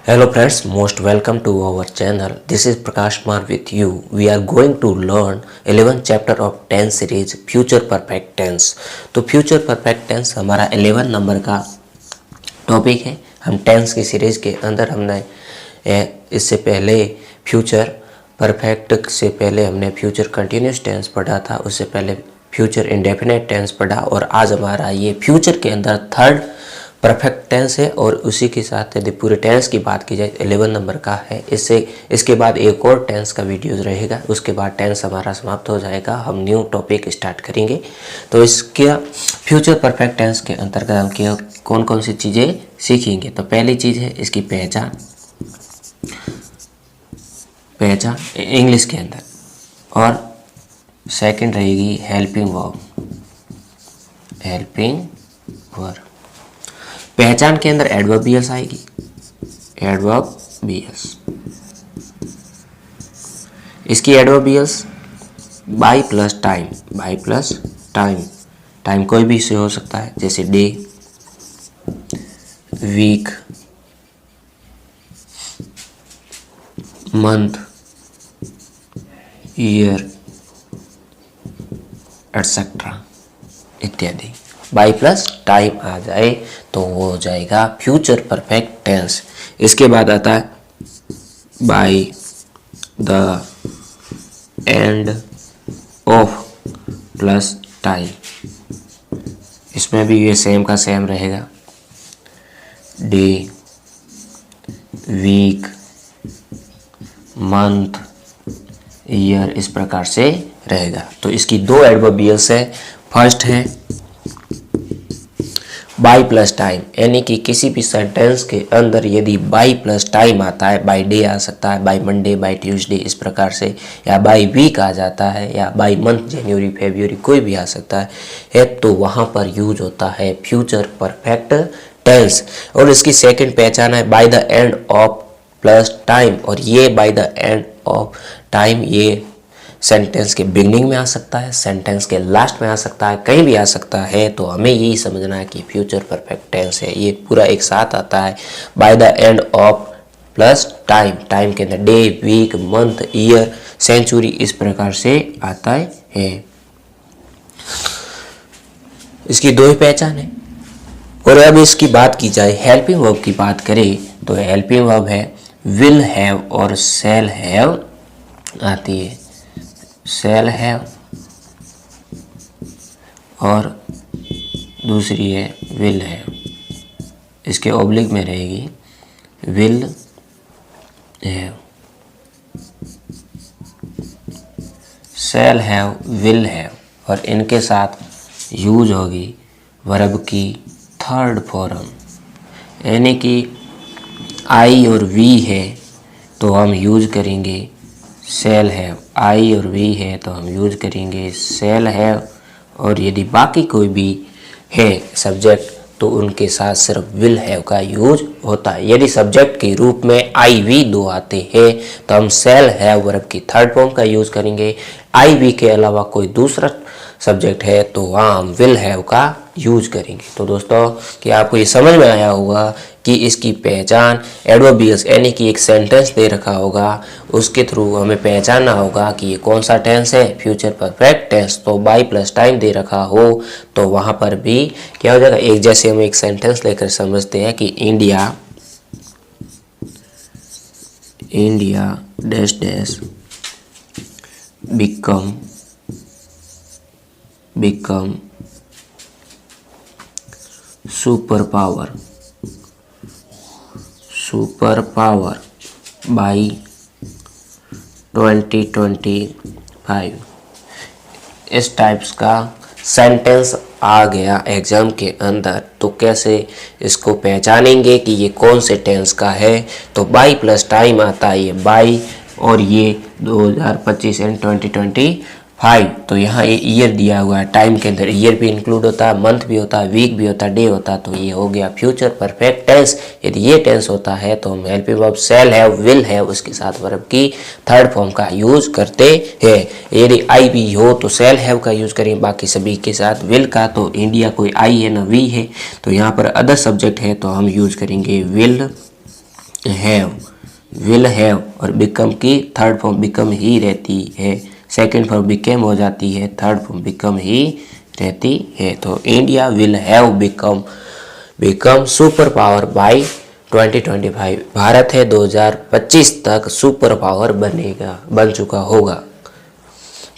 Hello friends, most welcome to our channel. This is Prakash Kumar with you. We are going to learn 11th chapter of tense series Future Perfect Tense. तो Future Perfect Tense हमारा 11 number का topic है। हम tense की series के अंदर हमने इससे पहले फ्यूचर परफेक्ट से पहले हमने फ्यूचर कंटिन्यूस टेंस पढ़ा था, उससे पहले फ्यूचर इंडेफिनेट टेंस पढ़ा और आज हमारा ये फ्यूचर के अंदर थर्ड परफेक्ट टेंस है और उसी के साथ यदि पूरे टेंस की बात की जाए 11 नंबर का है। इसके बाद एक और टेंस का वीडियो रहेगा, उसके बाद टेंस हमारा समाप्त हो जाएगा, हम न्यू टॉपिक स्टार्ट करेंगे। तो इसके फ्यूचर परफेक्ट टेंस के अंतर्गत हम क्या कौन कौन सी चीज़ें सीखेंगे। तो पहली चीज़ है इसकी पहचान इंग्लिश के अंदर, और सेकंड रहेगी हेल्पिंग वर्ब। पहचान के अंदर एडवर्बियल्स आएगी, एडवर्बियल्स। इसकी adverbials by plus time, time कोई भी से हो सकता है, जैसे day, week, month, year etcetera इत्यादि। बाय प्लस टाइम आ जाए तो वो हो जाएगा फ्यूचर परफेक्ट टेंस। इसके बाद आता है by the end of plus time. इसमें भी ये सेम का सेम रहेगा, डे, वीक, मंथ, ईयर, इस प्रकार से रहेगा। तो इसकी दो एडवर्बियल्स है। फर्स्ट है बाय प्लस टाइम, यानी कि किसी भी सेंटेंस के अंदर यदि बाय प्लस टाइम आता है, बाय डे आ सकता है, बाय मंडे, बाय ट्यूसडे, इस प्रकार से, या बाय वीक आ जाता है, या बाय मंथ, जनवरी, फरवरी, कोई भी आ सकता है तो वहाँ पर यूज होता है फ्यूचर परफेक्ट टेंस। और इसकी सेकंड पहचान है by the end of plus time, और ये bye the end of time ये सेंटेंस के बिगनिंग में आ सकता है, सेंटेंस के लास्ट में आ सकता है, कहीं भी आ सकता है। तो हमें यही समझना है कि फ्यूचर परफेक्ट टेंस है, ये पूरा एक साथ आता है। By the end of plus time, time के अंदर day, week, month, year, century, इस प्रकार से आता है। इसकी दो ही पहचान है। और अब इसकी बात की जाए, हेल्पिंग वर्ब की बात करें तो हेल्पिंग वर्ब है विल हैव और शैल हैव आती है। शैल हैव और दूसरी है विल हैव, इसके ऑब्लिक में रहेगी will have. Shall have, will have, और इनके साथ यूज होगी वर्ब की थर्ड फॉर्म, यानी कि आई और वी है तो हम यूज करेंगे शैल हैव, आई और वी है तो हम यूज करेंगे शैल हैव। और यदि बाकी कोई भी है सब्जेक्ट तो उनके साथ सिर्फ विल हैव का यूज होता है। यदि सब्जेक्ट के रूप में आई वी दो आते हैं तो हम शैल हैव वर्ब की थर्ड फॉर्म का यूज करेंगे। आई वी के अलावा कोई दूसरा सब्जेक्ट है तो वहाँ हम विल हैव का यूज करेंगे। तो दोस्तों क्या आपको ये समझ में आया होगा कि इसकी पहचान एडवर्बियल्स, यानी कि एक सेंटेंस दे रखा होगा, उसके थ्रू हमें पहचानना होगा कि ये कौन सा टेंस है, फ्यूचर परफेक्ट टेंस। तो बाय प्लस टाइम दे रखा हो तो वहाँ पर भी क्या हो जाएगा, एक जैसे हम एक सेंटेंस लेकर समझते हैं कि India dash dash become super power by 2025। इस टाइप्स का सेंटेंस आ गया एग्जाम के अंदर तो कैसे इसको पहचानेंगे कि ये कौन से टेंस का है। तो बाई प्लस टाइम आता है, ये बाई, और ये 2025 एंड 2025। तो यहाँ ये ईयर दिया हुआ है, टाइम के अंदर ईयर भी इंक्लूड होता है, मंथ भी होता है, वीक भी होता है, डे होता है। तो ये हो गया फ्यूचर परफेक्ट टेंस। यदि ये टेंस होता है तो हम helping verb shall have, will have, उसके साथ वर्ब की थर्ड फॉर्म का यूज करते हैं। यदि आई भी हो तो शैल हैव का यूज करें, बाकी सभी के साथ विल का। तो इंडिया कोई आई है ना वी है, तो यहाँ पर अदर सब्जेक्ट है तो हम यूज करेंगे विल हैव, विल हैव और बिकम की थर्ड फॉर्म बिकम ही रहती है, सेकंड फॉर्म बिकेम हो जाती है, थर्ड फॉर्म बिकम ही रहती है। तो India will have become super power bye 2025। Bharat है 2025 तक सुपर पावर बन चुका होगा।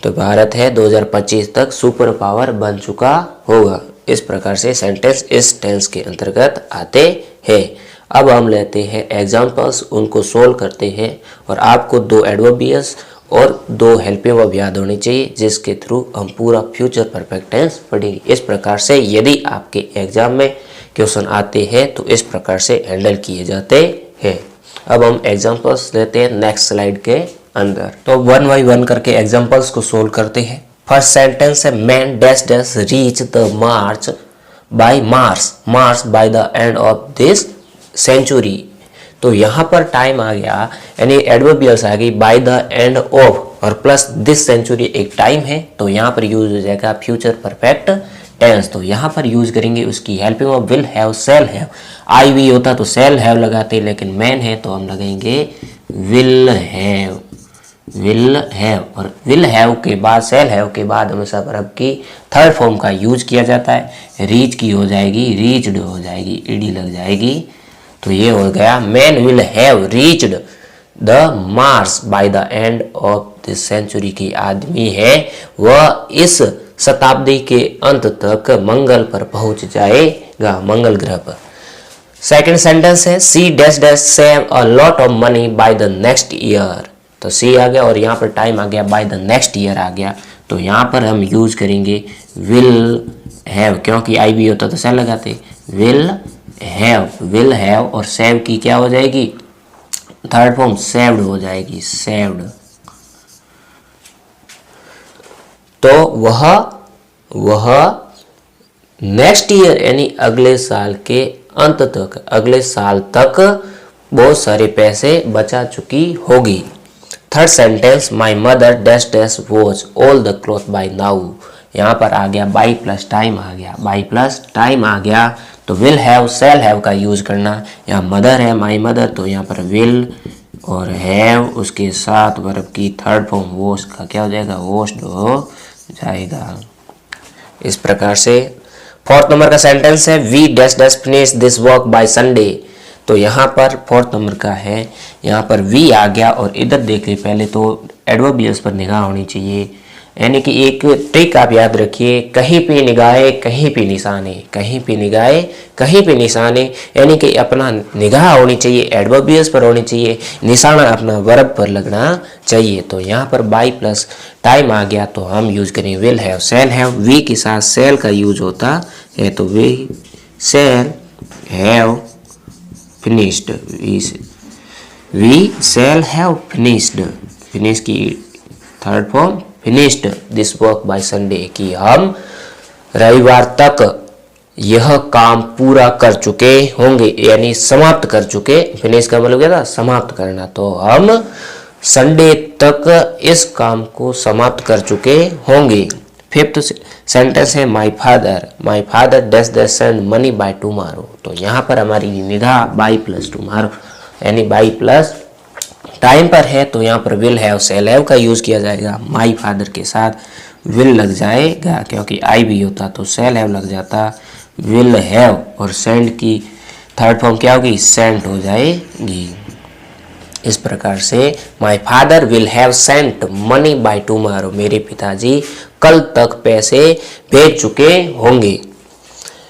तो भारत है 2025 तक सुपर पावर बन चुका होगा। इस प्रकार से सेंटेंस इस टेंस के अंतर्गत आते हैं। अब हम लेते हैं एग्जाम्पल्स, उनको सोल्व करते हैं और आपको 2 एडवर्बियस और 2 हेल्पिंग वर्ब याद होनी चाहिए, जिसके थ्रू हम पूरा फ्यूचर परफेक्ट टेंस पढ़ेंगे। इस प्रकार से यदि आपके एग्जाम में क्वेश्चन आते हैं तो इस प्रकार से हैंडल किए जाते हैं। अब हम एग्जाम्पल्स लेते हैं नेक्स्ट स्लाइड के अंदर। तो 1 बाय 1 करके एग्जाम्पल्स को सोल्व करते हैं। फर्स्ट सेंटेंस है man dash dash reach the Mars by the end of this century. तो यहाँ पर टाइम आ गया, यानी एडवर्बियल्स आ गई बाय द एंड ऑफ और प्लस दिस सेंचुरी एक टाइम है, तो यहाँ पर यूज हो जाएगा फ्यूचर परफेक्ट टेंस। तो यहाँ पर यूज करेंगे उसकी helping verb will have, shall have. I we होता तो सेल हैव लगाते, लेकिन मैन है तो हम लगाएंगे विल हैव, और विल हैव के बाद सेल हैव के बाद हमेशा वर्ब की थर्ड फॉर्म का यूज किया जाता है। रीच की हो जाएगी रीच्ड हो जाएगी, ईडी लग जाएगी। तो ये हो गया man will have reached the Mars by the end of this century. की आदमी है वह इस शताब्दी के अंत तक मंगल पर पहुंच जाएगा, मंगल ग्रह पर। सेकंड सेंटेंस है she dash dash save a lot of money by the next year. तो सी आ गया और यहाँ पर टाइम आ गया, बाय द नेक्स्ट ईयर आ गया। तो यहाँ पर हम यूज करेंगे विल हैव, क्योंकि आई भी होता तो सेल लगाते, विल हैव और सेव की क्या हो जाएगी थर्ड फॉर्म सेव्ड हो जाएगी, सेव्ड। तो वह नेक्स्ट ईयर यानी अगले साल के अंत तक, अगले साल तक बहुत सारे पैसे बचा चुकी होगी। Third sentence my mother dash dash watch all the cloth by now. यहाँ पर आ गया बाई प्लस टाइम आ गया, बाई प्लस टाइम आ गया। तो विल हैव सेल हैव का यूज करना। यहाँ मदर है माई मदर, तो यहाँ पर विल और हैव उसके साथ वर्ब की थर्ड फॉर्म वॉश का क्या हो जाएगा, वॉश्ड हो जाएगा। इस प्रकार से फोर्थ नंबर का सेंटेंस है we dash dash finish this work by Sunday. तो यहाँ पर फोर्थ नंबर का है, यहाँ पर वी आ गया और इधर देख ले पहले तो एडवर्बियल्स पर निगाह होनी चाहिए। यानी कि एक ट्रिक आप याद रखिए, कहीं पे निगाहे कहीं पे निशाने, कहीं पे निगाहे कहीं पे निशाने, यानी कि अपना निगाह होनी चाहिए एडवर्बियल्स पर होनी चाहिए, निशाना अपना वर्ब पर लगना चाहिए। तो यहाँ पर बाई प्लस टाइम आ गया तो हम यूज करें will have shall have. We के साथ सेल का यूज होता है, तो we shall have finished, we shall have finished, finish की third form finished this work by Sunday, कि हम रविवार तक यह काम पूरा कर चुके होंगे, यानी समाप्त कर चुके। फिनिश का मतलब क्या था, समाप्त करना। तो हम संडे तक इस काम को समाप्त कर चुके होंगे। फिफ्थ सेंटेंस है my father dash dash send money by tomorrow. तो यहाँ पर हमारी निगाह बाई प्लस टुमारो यानी बाई प्लस टाइम पर है, तो यहाँ पर विल हैव सेल हैव का यूज किया जाएगा। माई फादर के साथ विल लग जाएगा, क्योंकि आई भी होता तो सेल हैव लग जाता। विल हैव और सेंड की थर्ड फॉर्म क्या होगी, सेंट हो जाएगी। इस प्रकार से my father will have sent money by tomorrow, मेरे पिताजी कल तक पैसे भेज चुके होंगे।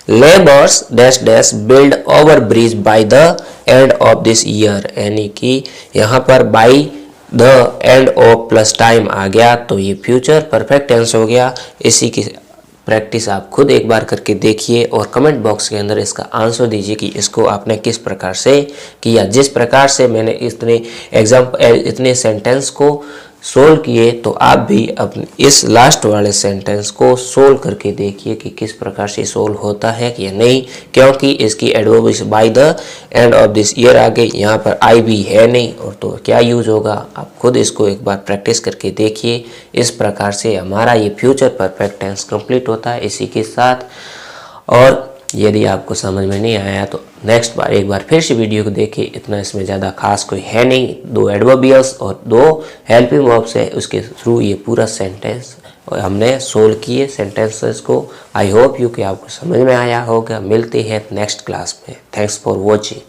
Labours dash dash build over bridge by the end of this year, यानी कि यहाँ पर by the end of plus time आ गया, तो ये फ्यूचर परफेक्ट टेंस हो गया। इसी की प्रैक्टिस आप खुद एक बार करके देखिए और कमेंट बॉक्स के अंदर इसका आंसर दीजिए कि इसको आपने किस प्रकार से किया। जिस प्रकार से मैंने इतने सेंटेंस को सोल्व किए, तो आप भी अपने इस लास्ट वाले सेंटेंस को सोल्व करके देखिए कि किस प्रकार से सोल्व होता है या नहीं, क्योंकि इसकी adverb by the end of this year आ गई, यहाँ पर आई भी है नहीं, और तो क्या यूज होगा। आप खुद इसको एक बार प्रैक्टिस करके देखिए। इस प्रकार से हमारा ये फ्यूचर परफेक्ट टेंस कंप्लीट होता है इसी के साथ। और यदि आपको समझ में नहीं आया तो नेक्स्ट बार एक बार फिर से वीडियो को देखिए, इतना इसमें ज़्यादा खास कोई है नहीं, 2 एडवर्बियल्स और 2 हेल्पिंग वर्ब्स है, उसके थ्रू ये पूरा सेंटेंस और हमने सोल्व किए सेंटेंसेस को। आई होप यू कि आपको समझ में आया होगा। मिलते हैं नेक्स्ट क्लास में। Thanks for watching.